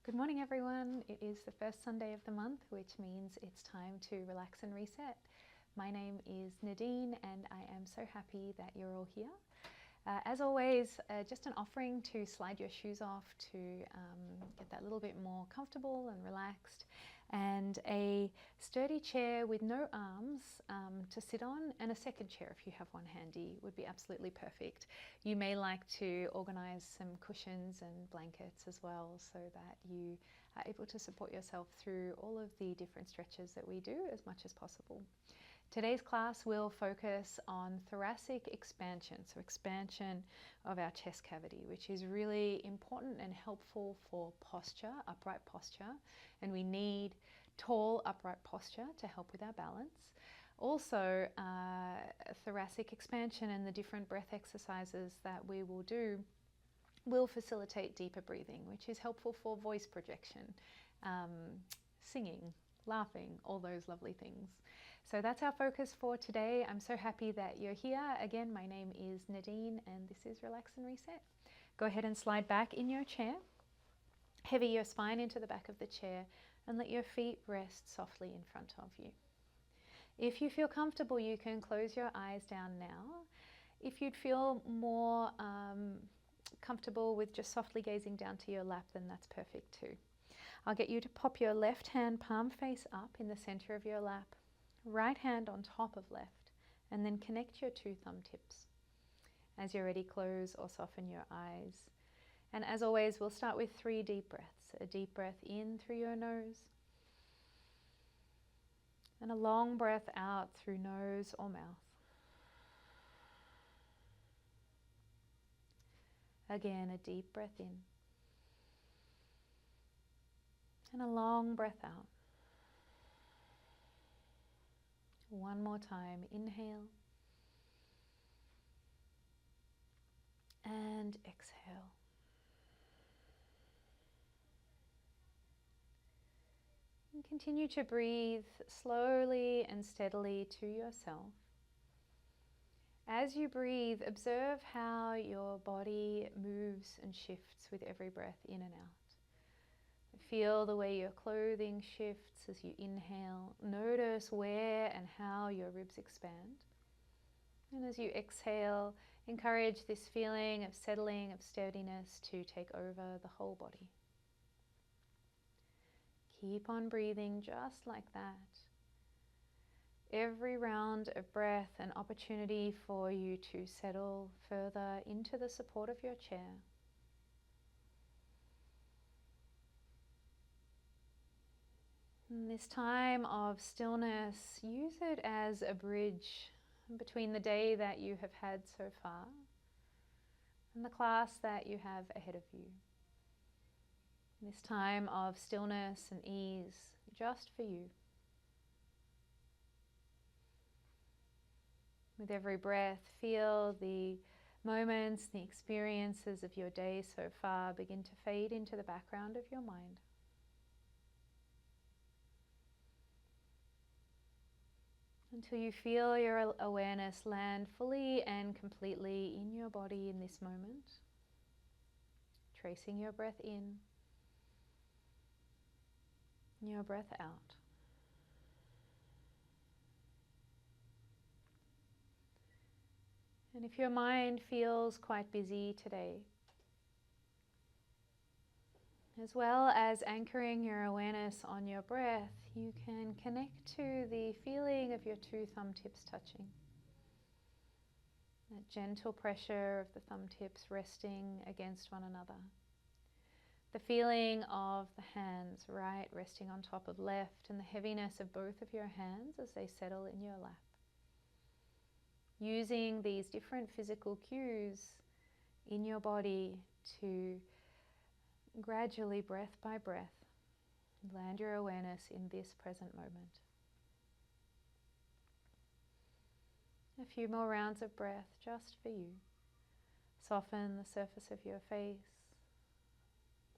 Good morning, everyone. It is the first Sunday of the month, which means it's time to relax and reset. My name is Nadine, and I am so happy that you're all here. As always, just an offering to slide your shoes off to get that little bit more comfortable and relaxed, and a sturdy chair with no arms to sit on, and a second chair if you have one handy would be absolutely perfect. You may like to organize some cushions and blankets as well so that you are able to support yourself through all of the different stretches that we do as much as possible. Today's class will focus on thoracic expansion, so expansion of our chest cavity, which is really important and helpful for posture, upright posture, and we need tall upright posture to help with our balance. Also, thoracic expansion and the different breath exercises that we will do will facilitate deeper breathing, which is helpful for voice projection, singing, laughing, all those lovely things. So that's our focus for today. I'm so happy that you're here. Again, my name is Nadine and this is Relax and Reset. Go ahead and slide back in your chair. Heavy your spine into the back of the chair and let your feet rest softly in front of you. If you feel comfortable, you can close your eyes down now. If you'd feel more comfortable with just softly gazing down to your lap, then that's perfect too. I'll get you to pop your left hand palm face up in the center of your lap, right hand on top of left, and then connect your two thumb tips. As you're ready, close or soften your eyes. And as always, we'll start with 3 deep breaths. A deep breath in through your nose, and a long breath out through nose or mouth. Again, a deep breath in, and a long breath out. One more time, inhale and exhale. And continue to breathe slowly and steadily to yourself. As you breathe, observe how your body moves and shifts with every breath in and out. Feel the way your clothing shifts as you inhale. Notice where and how your ribs expand. And as you exhale, encourage this feeling of settling, of steadiness to take over the whole body. Keep on breathing just like that. Every round of breath an opportunity for you to settle further into the support of your chair. In this time of stillness, use it as a bridge between the day that you have had so far and the class that you have ahead of you. In this time of stillness and ease, just for you. With every breath, feel the moments, the experiences of your day so far begin to fade into the background of your mind. Until you feel your awareness land fully and completely in your body in this moment. Tracing your breath in, your breath out. And if your mind feels quite busy today, as well as anchoring your awareness on your breath, you can connect to the feeling of your two thumb tips touching. That gentle pressure of the thumb tips resting against one another. The feeling of the hands, right, resting on top of left, and the heaviness of both of your hands as they settle in your lap. Using these different physical cues in your body to gradually, breath by breath, land your awareness in this present moment. A few more rounds of breath just for you. Soften the surface of your face,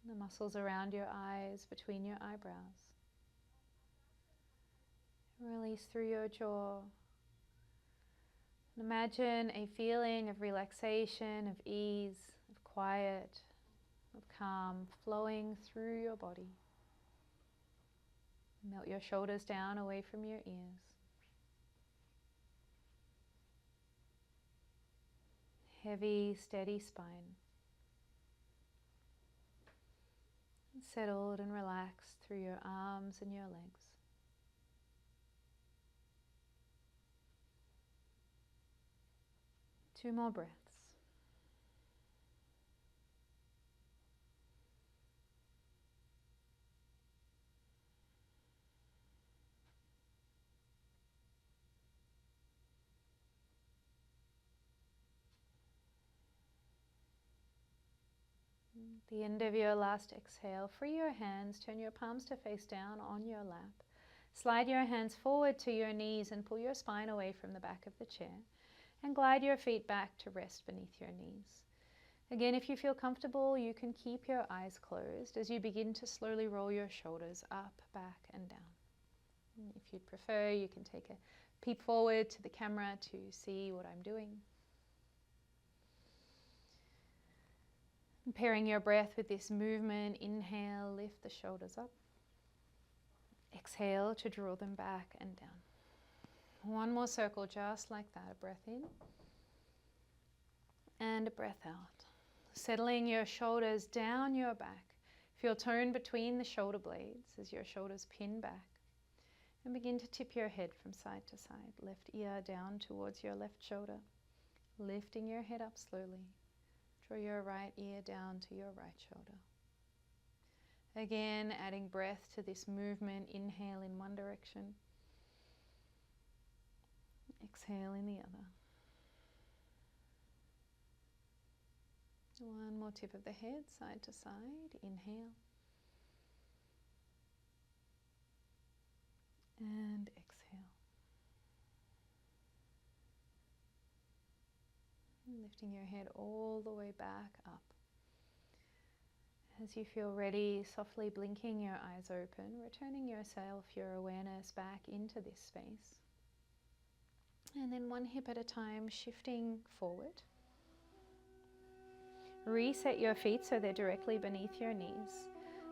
the muscles around your eyes, between your eyebrows. Release through your jaw. Imagine a feeling of relaxation, of ease, of quiet, of calm flowing through your body. Melt your shoulders down away from your ears. Heavy, steady spine. Settled and relaxed through your arms and your legs. Two more breaths. At the end of your last exhale, free your hands, turn your palms to face down on your lap. Slide your hands forward to your knees and pull your spine away from the back of the chair. And glide your feet back to rest beneath your knees. Again, if you feel comfortable, you can keep your eyes closed as you begin to slowly roll your shoulders up, back, and down. And if you'd prefer, you can take a peep forward to the camera to see what I'm doing. Pairing your breath with this movement, inhale, lift the shoulders up. Exhale to draw them back and down. One more circle just like that. A breath in and a breath out. Settling your shoulders down your back. Feel tone between the shoulder blades as your shoulders pin back. And begin to tip your head from side to side. Left ear down towards your left shoulder. Lifting your head up slowly. Draw your right ear down to your right shoulder. Again, adding breath to this movement. Inhale in one direction. Exhale in the other. One more tip of the head, side to side. Inhale. And exhale. Lifting your head all the way back up. As you feel ready, softly blinking your eyes open, returning yourself, your awareness back into this space. And then one hip at a time, shifting forward. Reset your feet so they're directly beneath your knees.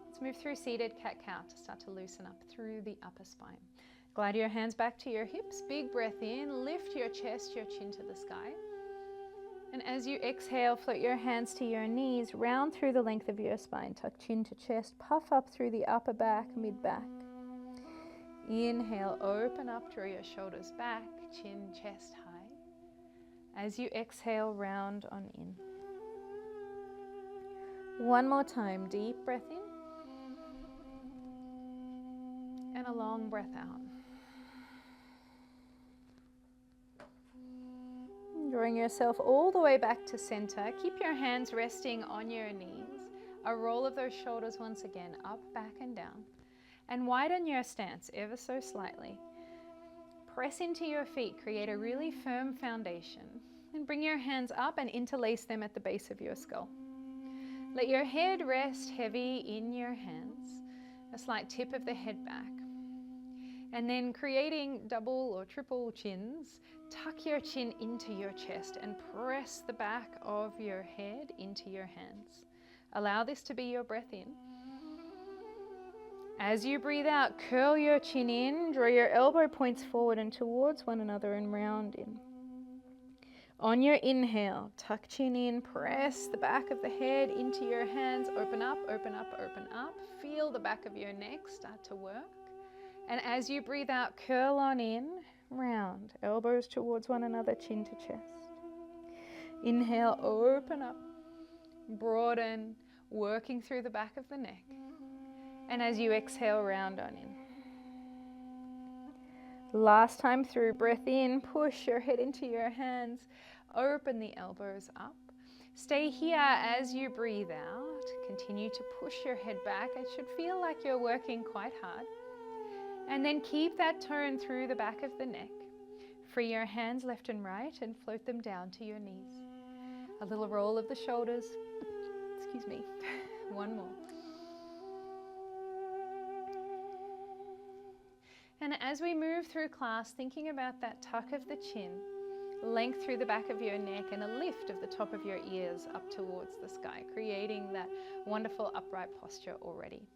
Let's move through seated cat-cow to start to loosen up through the upper spine. Glide your hands back to your hips. Big breath in. Lift your chest, your chin to the sky. And as you exhale, float your hands to your knees, round through the length of your spine. Tuck chin to chest, puff up through the upper back, mid-back. Inhale, open up, draw your shoulders back, chin, chest high. As you exhale, round on in. One more time, deep breath in. And a long breath out. Drawing yourself all the way back to center. Keep your hands resting on your knees. A roll of those shoulders once again, up, back, and down. And widen your stance ever so slightly. Press into your feet, create a really firm foundation. And bring your hands up and interlace them at the base of your skull. Let your head rest heavy in your hands. A slight tip of the head back. And then creating double or triple chins, tuck your chin into your chest and press the back of your head into your hands. Allow this to be your breath in. As you breathe out, curl your chin in, draw your elbow points forward and towards one another and round in. On your inhale, tuck chin in, press the back of the head into your hands, open up, open up, open up. Feel the back of your neck start to work. And as you breathe out, curl on in, round, elbows towards one another, chin to chest. Inhale, open up, broaden, working through the back of the neck. And as you exhale, round on in. Last time through, breath in, push your head into your hands, open the elbows up. Stay here as you breathe out. Continue to push your head back. It should feel like you're working quite hard. And then keep that tone through the back of the neck. Free your hands left and right and float them down to your knees. A little roll of the shoulders. Excuse me. One more. And as we move through class, thinking about that tuck of the chin, length through the back of your neck, and a lift of the top of your ears up towards the sky, creating that wonderful upright posture already.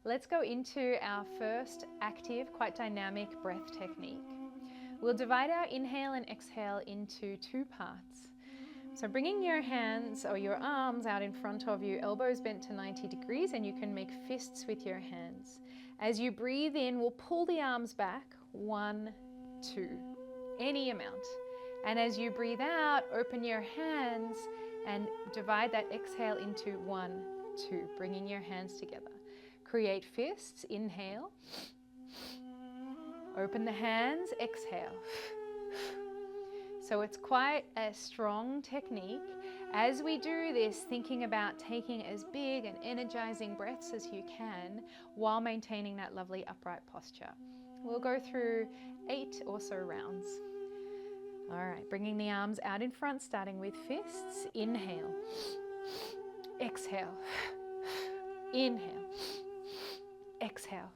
Let's go into our first active, quite dynamic breath technique. We'll divide our inhale and exhale into two parts. So bringing your hands or your arms out in front of you, elbows bent to 90 degrees, and you can make fists with your hands. As you breathe in, we'll pull the arms back, 1, 2, any amount. And as you breathe out, open your hands and divide that exhale into 1, 2, bringing your hands together. Create fists, inhale. Open the hands, exhale. So it's quite a strong technique. As we do this, thinking about taking as big and energizing breaths as you can while maintaining that lovely upright posture. We'll go through 8 or so rounds. All right, bringing the arms out in front, starting with fists. Inhale, exhale, inhale, exhale,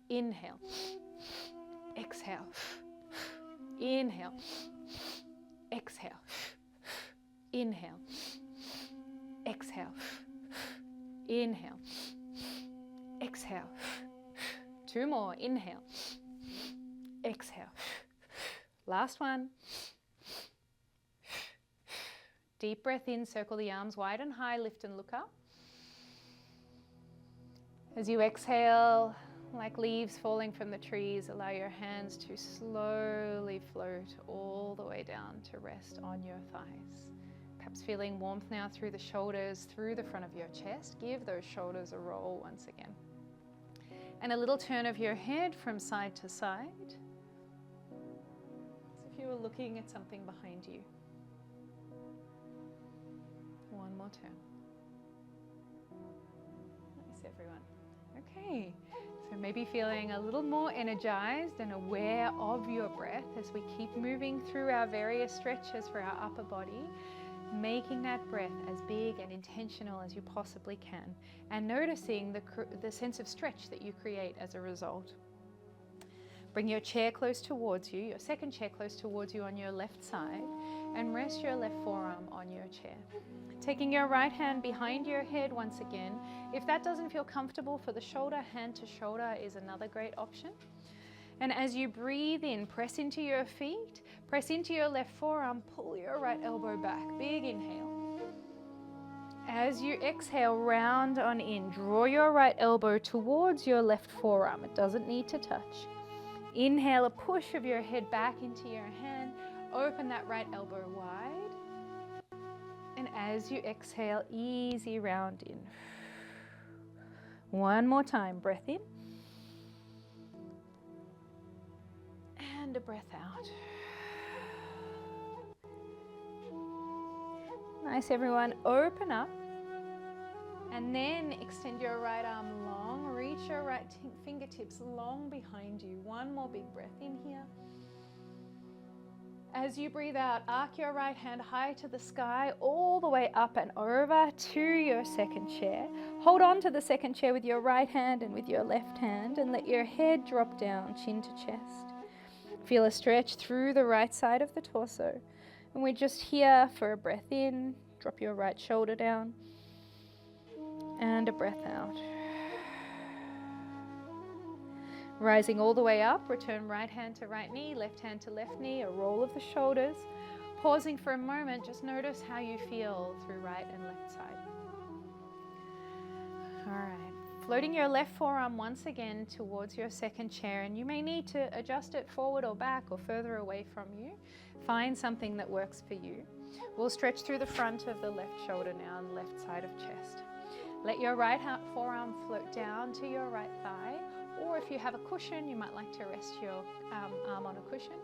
inhale, exhale, inhale, exhale, inhale, exhale, inhale, exhale. 2 more, inhale, exhale. Last one. Deep breath in, circle the arms wide and high, lift and look up. As you exhale, like leaves falling from the trees, allow your hands to slowly float all the way down to rest on your thighs. Perhaps feeling warmth now through the shoulders, through the front of your chest. Give those shoulders a roll once again. And a little turn of your head from side to side. As if you were looking at something behind you. One more turn. Nice, everyone. Okay. So maybe feeling a little more energized and aware of your breath as we keep moving through our various stretches for our upper body, making that breath as big and intentional as you possibly can, and noticing the sense of stretch that you create as a result. Bring your chair close towards you, your second chair close towards you on your left side, and rest your left forearm on your chair. Taking your right hand behind your head once again. If that doesn't feel comfortable for the shoulder, hand to shoulder is another great option. And as you breathe in, press into your feet, press into your left forearm, pull your right elbow back. Big inhale. As you exhale, round on in. Draw your right elbow towards your left forearm. It doesn't need to touch. Inhale, a push of your head back into your hand. Open that right elbow wide. And as you exhale, easy round in. One more time, breath in. And a breath out. Nice, everyone. Open up. And then extend your right arm long. Reach your right fingertips long behind you. One more big breath in here. As you breathe out, arc your right hand high to the sky, all the way up and over to your second chair. Hold on to the second chair with your right hand and with your left hand, and let your head drop down, chin to chest. Feel a stretch through the right side of the torso. And we're just here for a breath in. Drop your right shoulder down. And a breath out. Rising all the way up, return right hand to right knee, left hand to left knee, a roll of the shoulders. Pausing for a moment, just notice how you feel through right and left side. All right, floating your left forearm once again towards your second chair, and you may need to adjust it forward or back or further away from you. Find something that works for you. We'll stretch through the front of the left shoulder now and left side of chest. Let your right forearm float down to your right thigh. Or if you have a cushion, you might like to rest your arm on a cushion.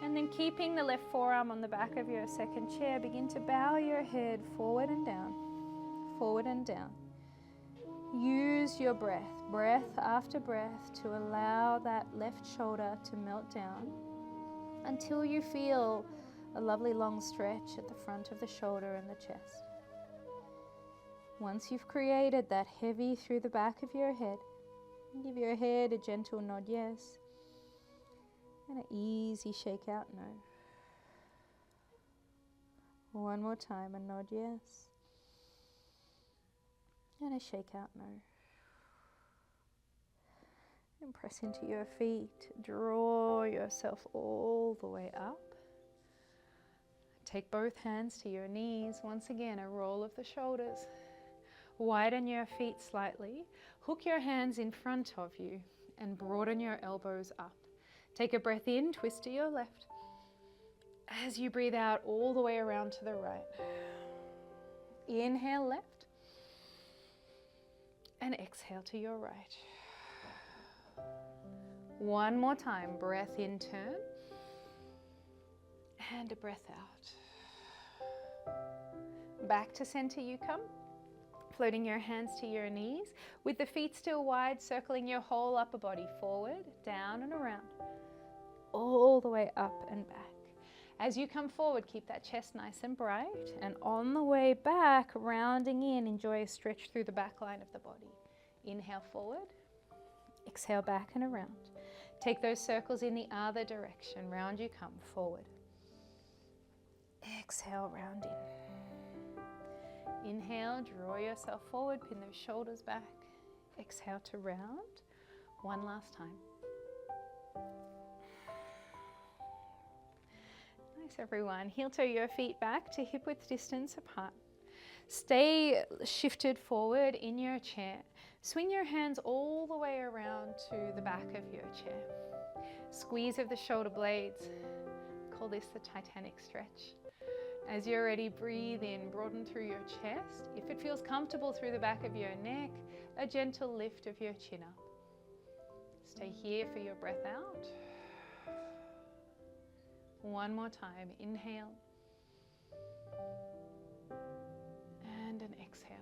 And then keeping the left forearm on the back of your second chair, begin to bow your head forward and down, forward and down. Use your breath after breath, to allow that left shoulder to melt down until you feel a lovely long stretch at the front of the shoulder and the chest. Once you've created that heavy through the back of your head, give your head a gentle nod yes, and an easy shake out no. One more time, a nod yes. And a shake out no. And press into your feet. Draw yourself all the way up. Take both hands to your knees. Once again, a roll of the shoulders. Widen your feet slightly. Hook your hands in front of you and broaden your elbows up. Take a breath in, twist to your left. As you breathe out all the way around to the right. Inhale left. And exhale to your right. One more time, breath in, turn. And a breath out. Back to center you come. Floating your hands to your knees. With the feet still wide, circling your whole upper body forward, down and around. All the way up and back. As you come forward, keep that chest nice and bright. And on the way back, rounding in, enjoy a stretch through the back line of the body. Inhale forward. Exhale back and around. Take those circles in the other direction. Round you come, forward. Exhale, round in. Inhale, draw yourself forward, pin those shoulders back. Exhale to round. One last time. Nice, everyone. Heel toe your feet back to hip width distance apart. Stay shifted forward in your chair. Swing your hands all the way around to the back of your chair. Squeeze of the shoulder blades. Call this the Titanic stretch. As you're ready, breathe in, broaden through your chest. If it feels comfortable through the back of your neck, a gentle lift of your chin up. Stay here for your breath out. One more time, inhale. And an exhale.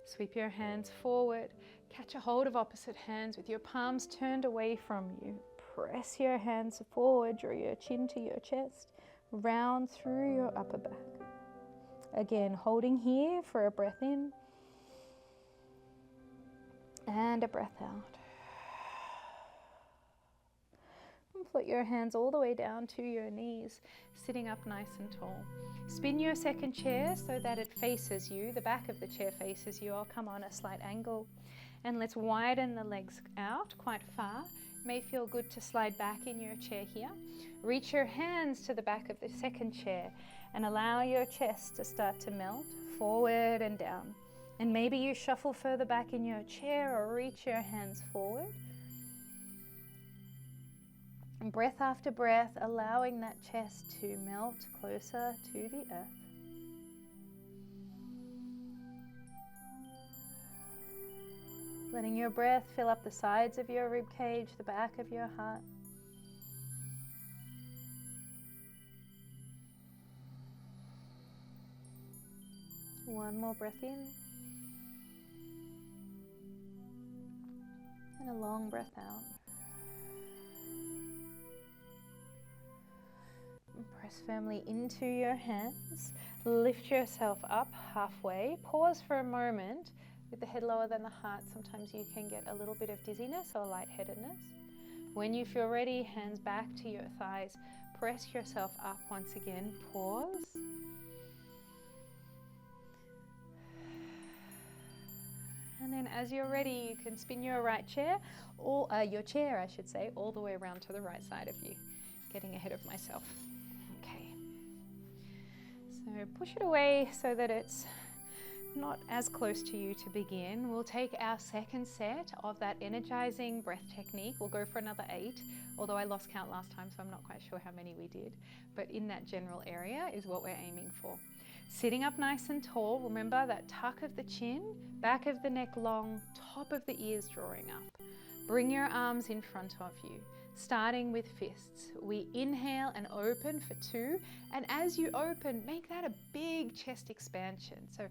Sweep your hands forward. Catch a hold of opposite hands with your palms turned away from you. Press your hands forward, draw your chin to your chest, round through your upper back. Again, holding here for a breath in and a breath out. And float your hands all the way down to your knees, sitting up nice and tall. Spin your second chair so that it faces you, the back of the chair faces you. I'll come on a slight angle. And let's widen the legs out quite far. May feel good to slide back in your chair here. Reach your hands to the back of the second chair and allow your chest to start to melt forward and down. And maybe you shuffle further back in your chair or reach your hands forward. And breath after breath, allowing that chest to melt closer to the earth. Letting your breath fill up the sides of your rib cage, the back of your heart. One more breath in. And a long breath out. And press firmly into your hands. Lift yourself up halfway. Pause for a moment. With the head lower than the heart, sometimes you can get a little bit of dizziness or lightheadedness. When you feel ready, hands back to your thighs. Press yourself up once again. Pause. And then as you're ready, you can spin your right chair, or your chair, I should say, all the way around to the right side of you. Getting ahead of myself. Okay. So push it away so that it's not as close to you to begin. We'll take our second set of that energizing breath technique. We'll go for another 8, although I lost count last time, so I'm not quite sure how many we did. But in that general area is what we're aiming for. Sitting up nice and tall, remember that tuck of the chin, back of the neck long, top of the ears drawing up. Bring your arms in front of you. Starting with fists. We inhale and open for 2, and as you open, make that a big chest expansion. So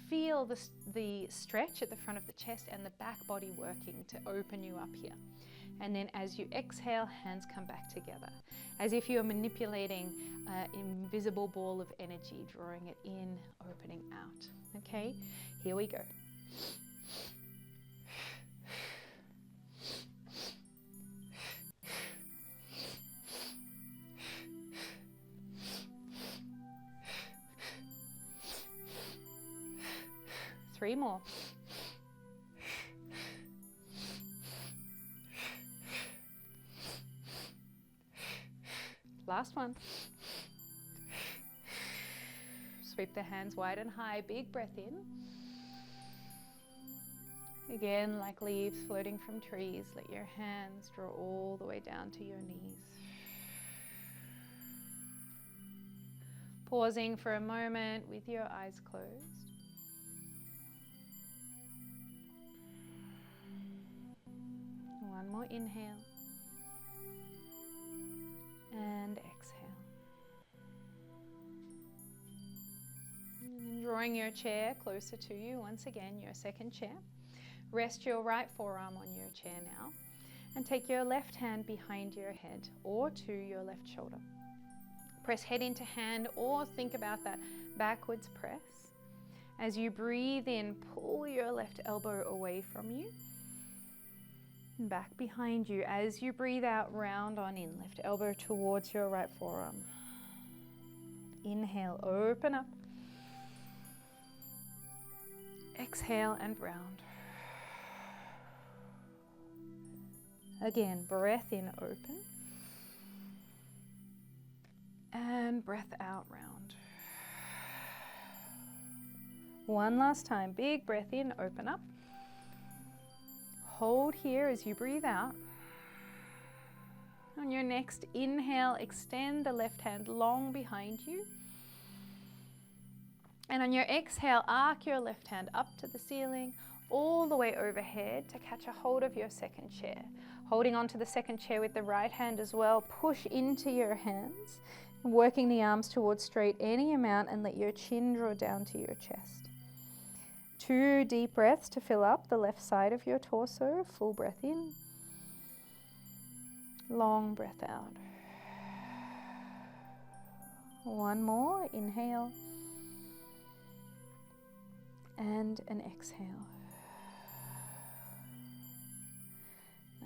feel the stretch at the front of the chest and the back body working to open you up here. And then as you exhale, hands come back together, as if you're manipulating an invisible ball of energy, drawing it in, opening out. Okay, here we go. 3 more. Last one. Sweep the hands wide and high. Big breath in. Again, like leaves floating from trees, let your hands draw all the way down to your knees. Pausing for a moment with your eyes closed. One more inhale. And exhale. And drawing your chair closer to you, once again, your second chair. Rest your right forearm on your chair now and take your left hand behind your head or to your left shoulder. Press head into hand or think about that backwards press. As you breathe in, pull your left elbow away from you and back behind you. As you breathe out, round on in, left elbow towards your right forearm. Inhale, open up. Exhale and round. Again, breath in, open. And breath out, round. One last time, big breath in, open up. Hold here as you breathe out. On your next inhale, extend the left hand long behind you. And on your exhale, arc your left hand up to the ceiling, all the way overhead to catch a hold of your second chair. Holding onto the second chair with the right hand as well, push into your hands, working the arms towards straight any amount and let your chin draw down to your chest. 2 deep breaths to fill up the left side of your torso. Full breath in. Long breath out. One more, inhale. And an exhale.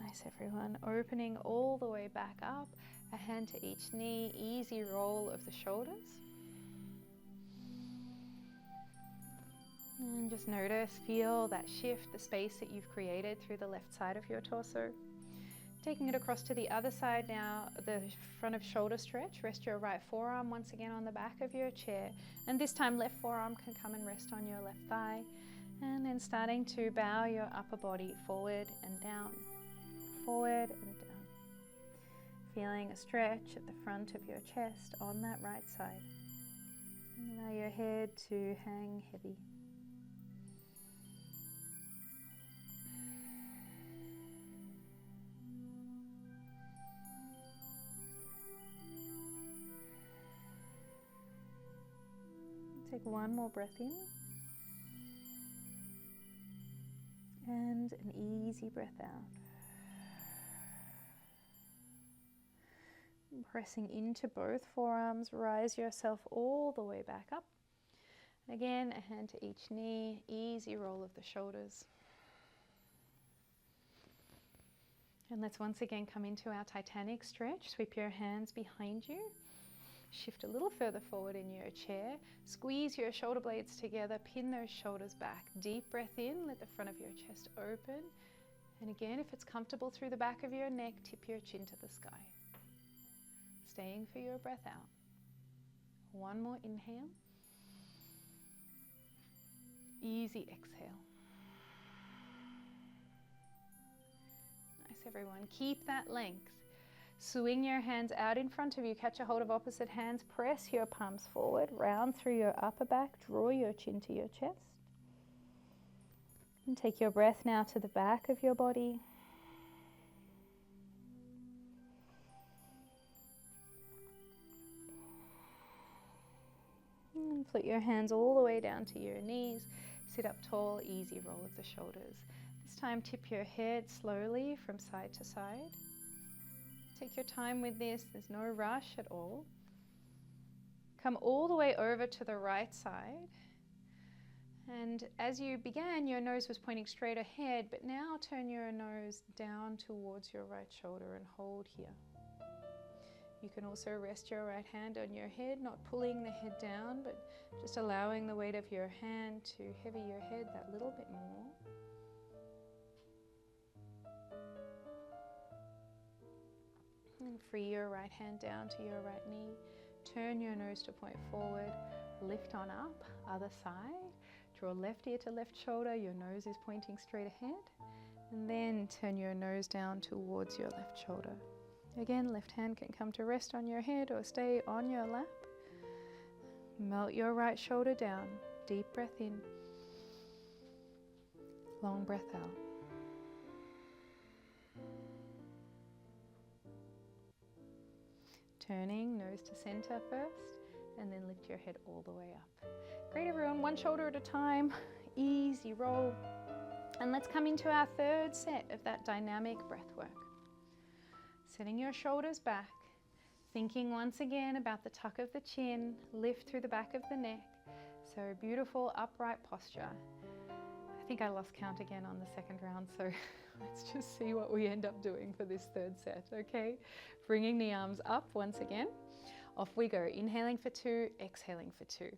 Nice, everyone. Opening all the way back up, a hand to each knee, easy roll of the shoulders. And just notice, feel that shift, the space that you've created through the left side of your torso. Taking it across to the other side now, the front of shoulder stretch. Rest your right forearm once again on the back of your chair. And this time left forearm can come and rest on your left thigh. And then starting to bow your upper body forward and down. Forward and down. Feeling a stretch at the front of your chest on that right side. And allow your head to hang heavy. Take one more breath in. And an easy breath out. Pressing into both forearms, rise yourself all the way back up. Again, a hand to each knee, easy roll of the shoulders. And let's once again come into our Titanic stretch. Sweep your hands behind you. Shift a little further forward in your chair. Squeeze your shoulder blades together, pin those shoulders back. Deep breath in, let the front of your chest open. And again, if it's comfortable through the back of your neck, tip your chin to the sky. Staying for your breath out. One more inhale. Easy exhale. Nice, everyone. Keep that length. Swing your hands out in front of you. Catch a hold of opposite hands. Press your palms forward. Round through your upper back. Draw your chin to your chest. And take your breath now to the back of your body. And float your hands all the way down to your knees. Sit up tall, easy roll of the shoulders. This time tip your head slowly from side to side. Take your time with this, there's no rush at all. Come all the way over to the right side. And as you began, your nose was pointing straight ahead, but now turn your nose down towards your right shoulder and hold here. You can also rest your right hand on your head, not pulling the head down, but just allowing the weight of your hand to heavy your head that little bit more. And free your right hand down to your right knee. Turn your nose to point forward. Lift on up, other side. Draw left ear to left shoulder. Your nose is pointing straight ahead. And then turn your nose down towards your left shoulder. Again, left hand can come to rest on your head or stay on your lap. Melt your right shoulder down. Deep breath in. Long breath out. Turning nose to center first, and then lift your head all the way up. Great, everyone. One shoulder at a time. Easy roll. And let's come into our third set of that dynamic breath work. Setting your shoulders back, thinking once again about the tuck of the chin, lift through the back of the neck. So beautiful upright posture. I think I lost count again on the second round, so let's just see what we end up doing for this third set, okay? Bringing the arms up once again. Off we go, inhaling for 2, exhaling for 2.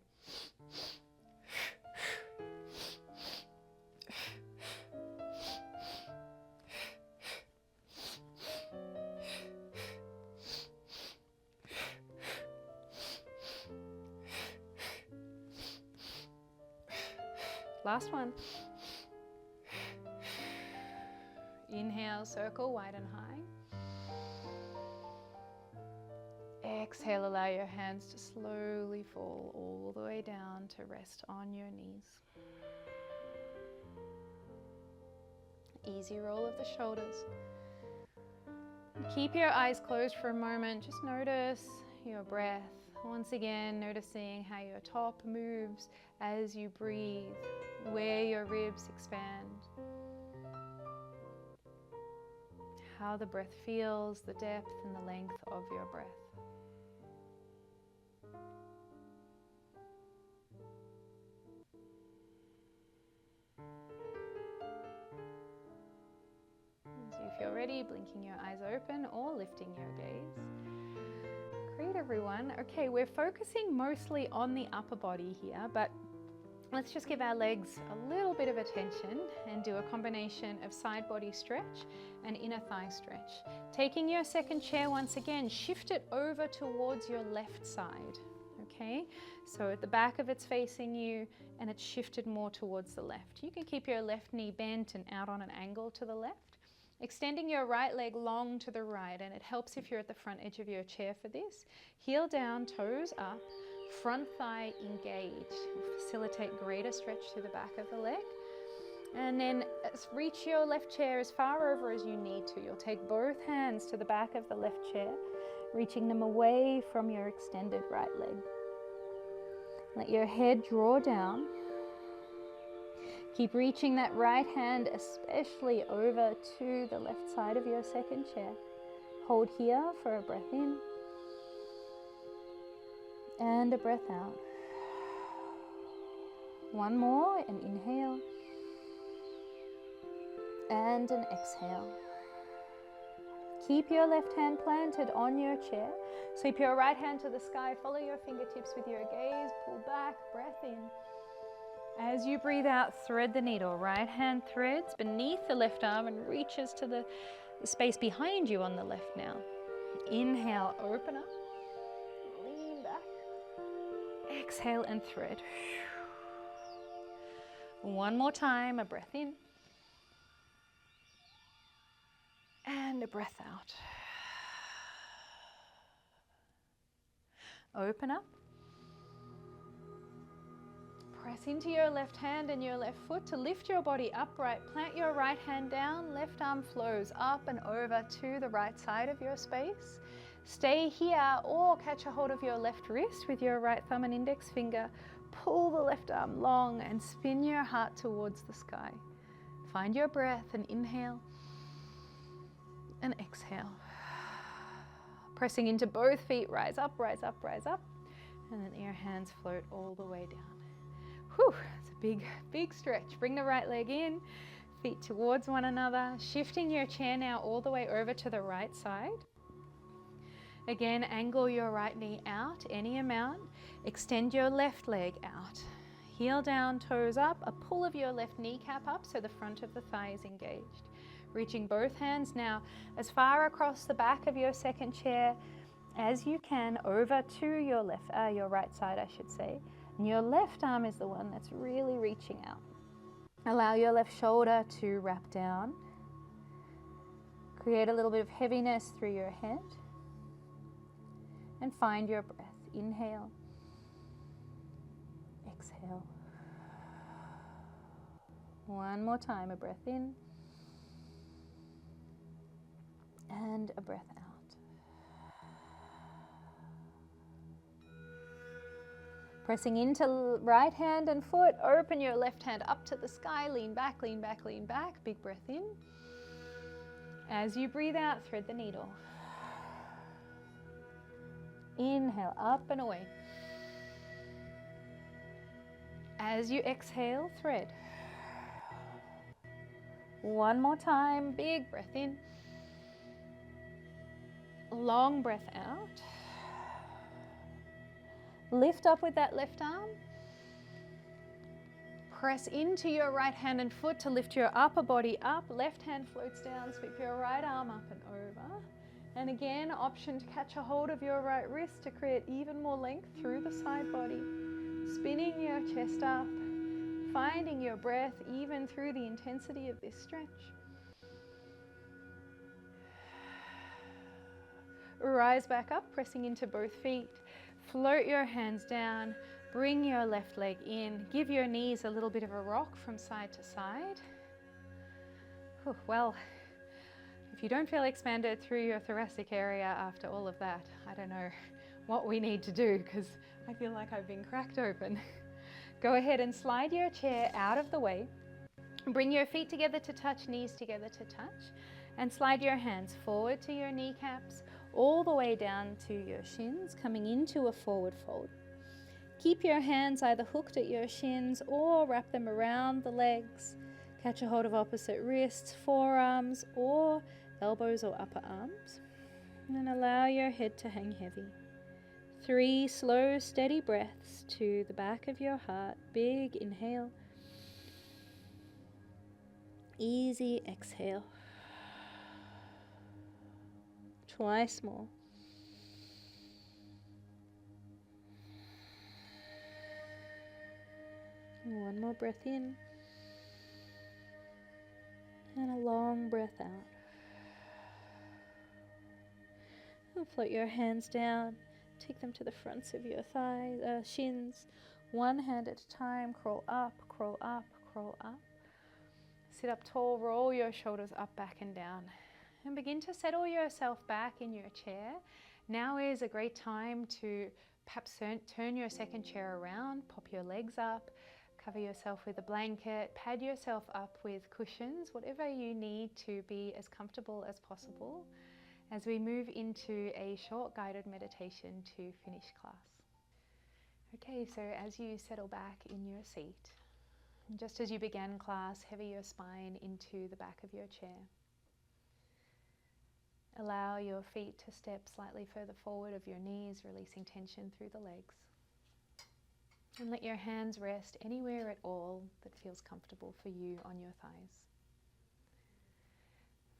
Last one. Inhale, circle wide and high. Exhale, allow your hands to slowly fall all the way down to rest on your knees. Easy roll of the shoulders. Keep your eyes closed for a moment. Just notice your breath. Once again, noticing how your top moves as you breathe, where your ribs expand, how the breath feels, the depth and the length of your breath. So if you're ready, blinking your eyes open or lifting your gaze. Great, everyone. Okay, we're focusing mostly on the upper body here, but let's just give our legs a little bit of attention and do a combination of side body stretch and inner thigh stretch. Taking your second chair once again, shift it over towards your left side, okay? So at the back of it's facing you and it's shifted more towards the left. You can keep your left knee bent and out on an angle to the left. Extending your right leg long to the right, and it helps if you're at the front edge of your chair for this. Heel down, toes up, front thigh engaged. Will facilitate greater stretch through the back of the leg. And then reach your left chair as far over as you need to. You'll take both hands to the back of the left chair, reaching them away from your extended right leg. Let your head draw down. Keep reaching that right hand, especially over to the left side of your second chair. Hold here for a breath in and a breath out. One more, an inhale and an exhale. Keep your left hand planted on your chair. Sweep your right hand to the sky. Follow your fingertips with your gaze. Pull back, breath in. As you breathe out, thread the needle. Right hand threads beneath the left arm and reaches to the space behind you on the left now. Inhale, open up, lean back. Exhale and thread. One more time, a breath in and a breath out. Open up. Press into your left hand and your left foot to lift your body upright. Plant your right hand down, left arm flows up and over to the right side of your space. Stay here or catch a hold of your left wrist with your right thumb and index finger. Pull the left arm long and spin your heart towards the sky. Find your breath and inhale and exhale. Pressing into both feet, rise up, rise up, rise up. And then your hands float all the way down. Whew, it's a big stretch. Bring the right leg in, feet towards one another, shifting your chair now all the way over to the right side. Again, angle your right knee out any amount. Extend your left leg out. Heel down, toes up, a pull of your left kneecap up so the front of the thigh is engaged. Reaching both hands now as far across the back of your second chair as you can over to your your right side, I should say. And your left arm is the one that's really reaching out. Allow your left shoulder to wrap down. Create a little bit of heaviness through your head. And find your breath. Inhale. Exhale. One more time, a breath in. And a breath out. Pressing into right hand and foot, open your left hand up to the sky, lean back, lean back, lean back. Big breath in. As you breathe out, thread the needle. Inhale, up and away. As you exhale, thread. One more time, big breath in. Long breath out. Lift up with that left arm. Press into your right hand and foot to lift your upper body up. Left hand floats down, sweep your right arm up and over. And again, option to catch a hold of your right wrist to create even more length through the side body. Spinning your chest up, finding your breath even through the intensity of this stretch. Rise back up, pressing into both feet. Float your hands down, bring your left leg in. Give your knees a little bit of a rock from side to side. Well, if you don't feel expanded through your thoracic area after all of that, I don't know what we need to do because I feel like I've been cracked open. Go ahead and slide your chair out of the way. Bring your feet together to touch, knees together to touch, and slide your hands forward to your kneecaps, all the way down to your shins, coming into a forward fold. Keep your hands either hooked at your shins or wrap them around the legs. Catch a hold of opposite wrists, forearms, or elbows or upper arms. And then allow your head to hang heavy. 3 slow, steady breaths to the back of your heart. Big inhale. Easy exhale. Twice more. One more breath in. And a long breath out. And float your hands down. Take them to the fronts of your thighs, shins. One hand at a time. Crawl up, crawl up, crawl up. Sit up tall. Roll your shoulders up, back and down. And begin to settle yourself back in your chair. Now is a great time to perhaps turn your second chair around, pop your legs up, cover yourself with a blanket, pad yourself up with cushions, whatever you need to be as comfortable as possible as we move into a short guided meditation to finish class. Okay, so as you settle back in your seat, just as you began class, heavy your spine into the back of your chair. Allow your feet to step slightly further forward of your knees, releasing tension through the legs. And let your hands rest anywhere at all that feels comfortable for you on your thighs.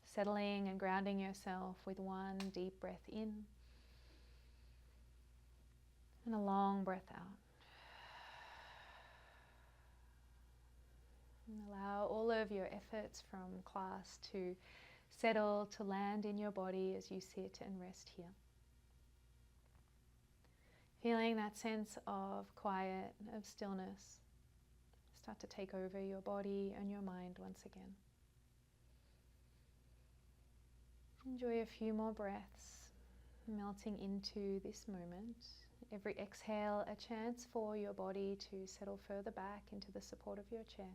Settling and grounding yourself with one deep breath in and a long breath out. And allow all of your efforts from class to settle, to land in your body as you sit and rest here. Feeling that sense of quiet, of stillness start to take over your body and your mind once again. Enjoy a few more breaths, melting into this moment. Every exhale, a chance for your body to settle further back into the support of your chair.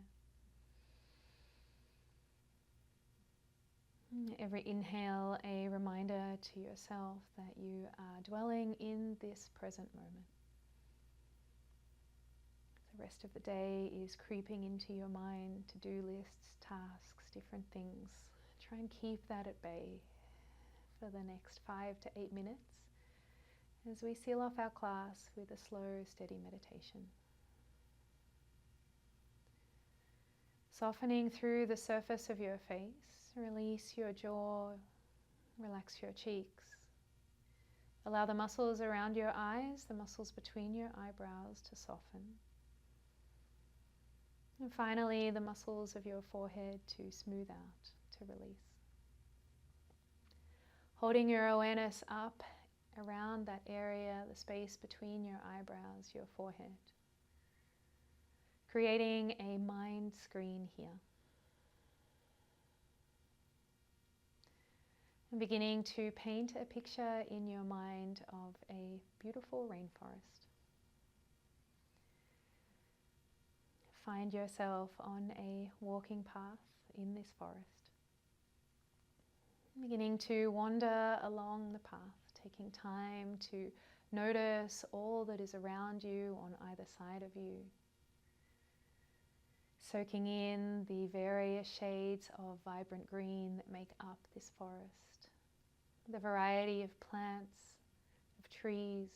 Every inhale, a reminder to yourself that you are dwelling in this present moment. The rest of the day is creeping into your mind, to-do lists, tasks, different things. Try and keep that at bay for the next 5 to 8 minutes as we seal off our class with a slow, steady meditation. Softening through the surface of your face, release your jaw, relax your cheeks. Allow the muscles around your eyes, the muscles between your eyebrows to soften. And finally, the muscles of your forehead to smooth out, to release. Holding your awareness up around that area, the space between your eyebrows, your forehead. Creating a mind screen here. And beginning to paint a picture in your mind of a beautiful rainforest. Find yourself on a walking path in this forest. Beginning to wander along the path, taking time to notice all that is around you on either side of you. Soaking in the various shades of vibrant green that make up this forest. The variety of plants, of trees,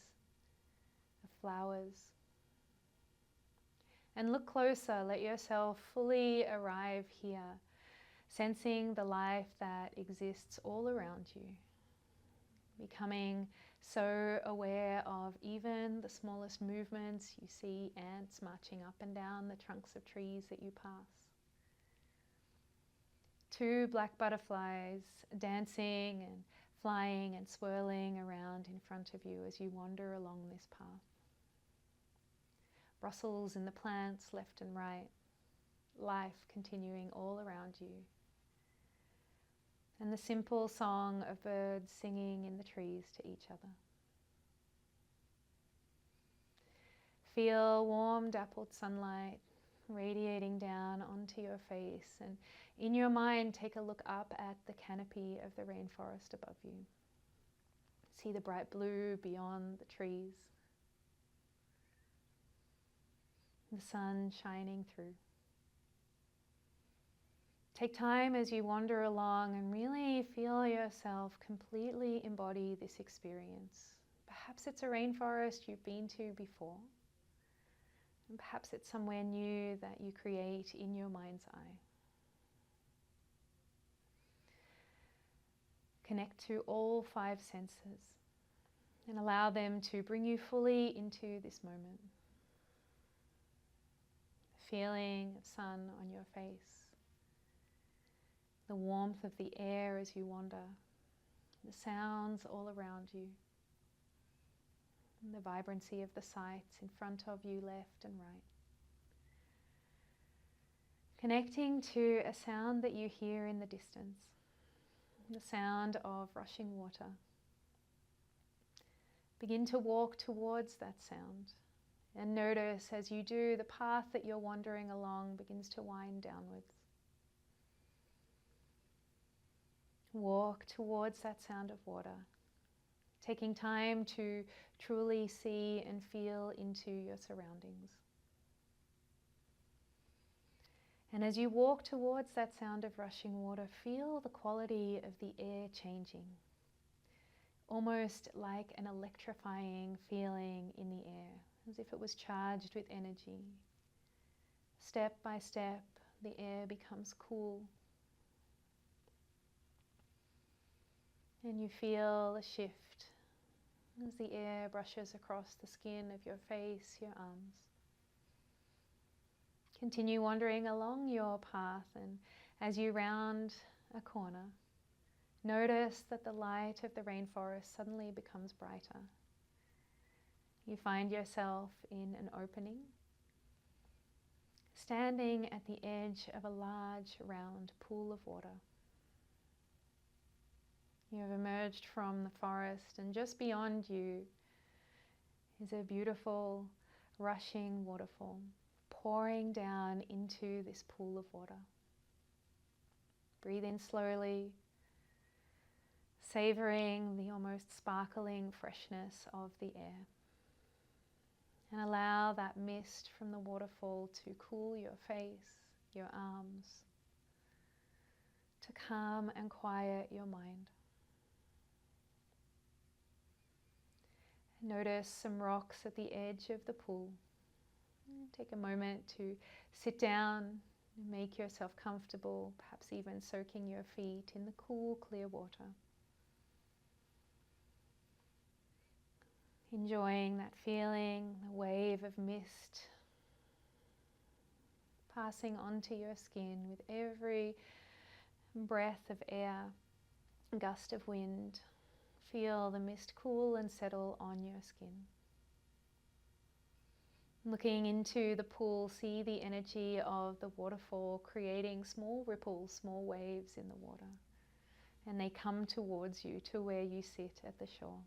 of flowers. And look closer, let yourself fully arrive here, sensing the life that exists all around you. Becoming so aware of even the smallest movements. You see ants marching up and down the trunks of trees that you pass. 2 black butterflies dancing and flying and swirling around in front of you as you wander along this path. Rustles in the plants left and right, life continuing all around you. And the simple song of birds singing in the trees to each other. Feel warm dappled sunlight radiating down onto your face, and in your mind take a look up at the canopy of the rainforest above you. See the bright blue beyond the trees. The sun shining through. Take time as you wander along and really feel yourself completely embody this experience. Perhaps it's a rainforest you've been to before. And perhaps it's somewhere new that you create in your mind's eye. Connect to all 5 senses and allow them to bring you fully into this moment. The feeling of sun on your face, the warmth of the air as you wander, the sounds all around you, and the vibrancy of the sights in front of you, left and right. Connecting to a sound that you hear in the distance, the sound of rushing water. Begin to walk towards that sound and notice as you do, the path that you're wandering along begins to wind downwards. Walk towards that sound of water, taking time to truly see and feel into your surroundings. And as you walk towards that sound of rushing water, feel the quality of the air changing, almost like an electrifying feeling in the air, as if it was charged with energy. Step by step, the air becomes cool. And you feel a shift as the air brushes across the skin of your face, your arms. Continue wandering along your path, and as you round a corner, notice that the light of the rainforest suddenly becomes brighter. You find yourself in an opening, standing at the edge of a large, round pool of water. You have emerged from the forest, and just beyond you is a beautiful, rushing waterfall pouring down into this pool of water. Breathe in slowly, savoring the almost sparkling freshness of the air. And allow that mist from the waterfall to cool your face, your arms, to calm and quiet your mind. Notice some rocks at the edge of the pool. Take a moment to sit down and make yourself comfortable, perhaps even soaking your feet in the cool, clear water. Enjoying that feeling, the wave of mist passing onto your skin with every breath of air, gust of wind. Feel the mist cool and settle on your skin. Looking into the pool, see the energy of the waterfall creating small ripples, small waves in the water. And they come towards you to where you sit at the shore.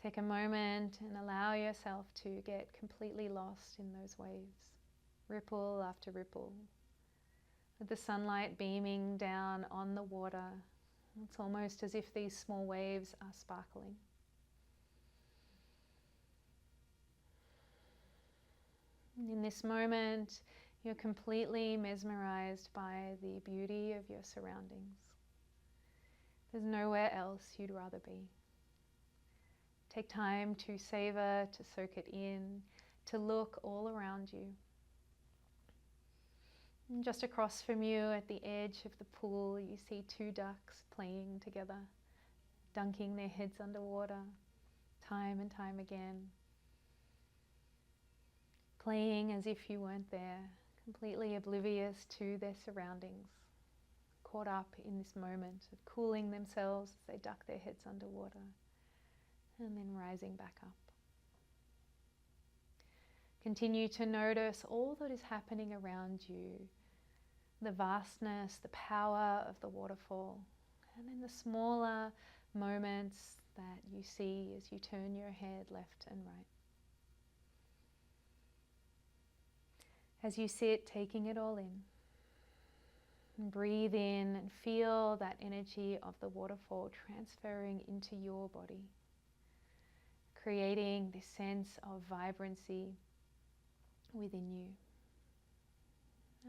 Take a moment and allow yourself to get completely lost in those waves, ripple after ripple, with the sunlight beaming down on the water. It's almost as if these small waves are sparkling. In this moment, you're completely mesmerized by the beauty of your surroundings. There's nowhere else you'd rather be. Take time to savor, to soak it in, to look all around you. And just across from you at the edge of the pool, you see two ducks playing together, dunking their heads underwater, time and time again. Playing as if you weren't there, completely oblivious to their surroundings, caught up in this moment of cooling themselves as they duck their heads underwater, and then rising back up. Continue to notice all that is happening around you, the vastness, the power of the waterfall, and then the smaller moments that you see as you turn your head left and right. As you sit, taking it all in, and breathe in and feel that energy of the waterfall transferring into your body, creating this sense of vibrancy within you.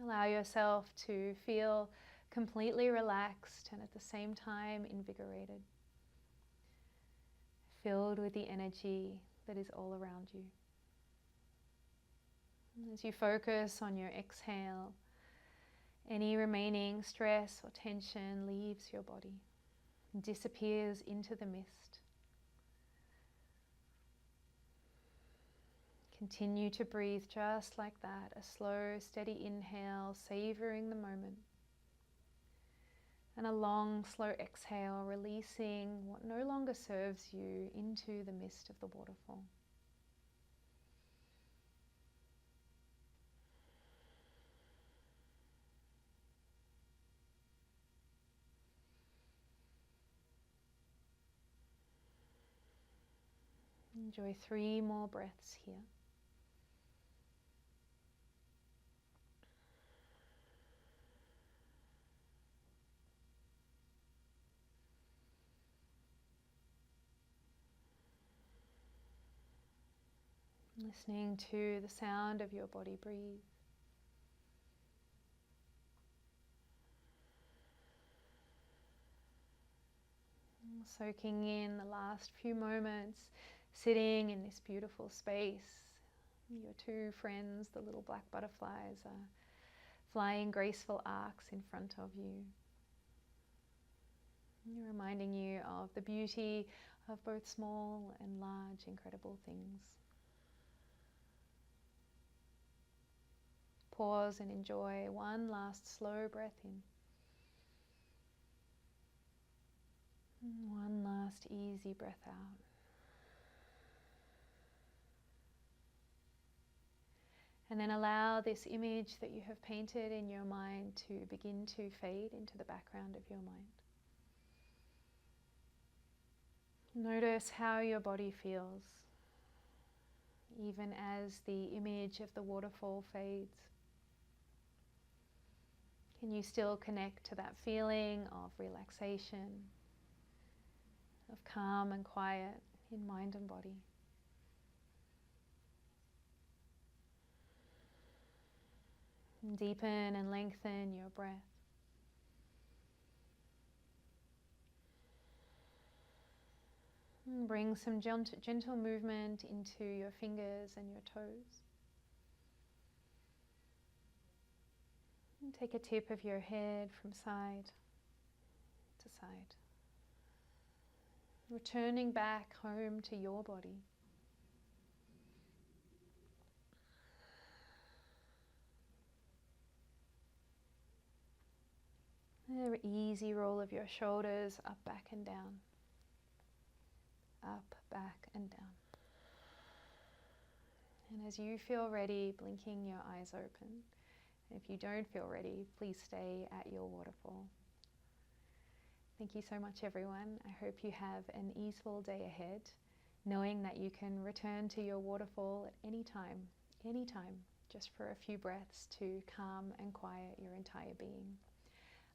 Allow yourself to feel completely relaxed and at the same time invigorated, filled with the energy that is all around you. As you focus on your exhale, any remaining stress or tension leaves your body and disappears into the mist. Continue to breathe just like that, a slow, steady inhale, savoring the moment. And a long, slow exhale, releasing what no longer serves you into the mist of the waterfall. Enjoy 3 more breaths here. Listening to the sound of your body breathe. Soaking in the last few moments, sitting in this beautiful space. Your 2 friends, the little black butterflies, are flying graceful arcs in front of you. Reminding you of the beauty of both small and large, incredible things. Pause and enjoy one last slow breath in. One last easy breath out. And then allow this image that you have painted in your mind to begin to fade into the background of your mind. Notice how your body feels, even as the image of the waterfall fades. Can you still connect to that feeling of relaxation, of calm and quiet in mind and body? Deepen and lengthen your breath. And bring some gentle movement into your fingers and your toes. And take a tip of your head from side to side. Returning back home to your body. An easy roll of your shoulders up, back and down. Up, back and down. And as you feel ready, blinking your eyes open. And if you don't feel ready, please stay at your waterfall. Thank you so much, everyone. I hope you have an easeful day ahead, knowing that you can return to your waterfall at any time, just for a few breaths to calm and quiet your entire being.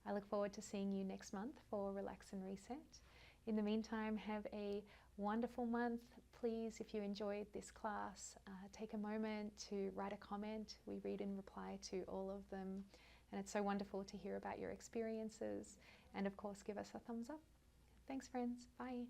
I look forward to seeing you next month for Relax and Reset. In the meantime, have a wonderful month. Please, if you enjoyed this class, take a moment to write a comment. We read and reply to all of them. And it's so wonderful to hear about your experiences. And of course, give us a thumbs up. Thanks, friends. Bye.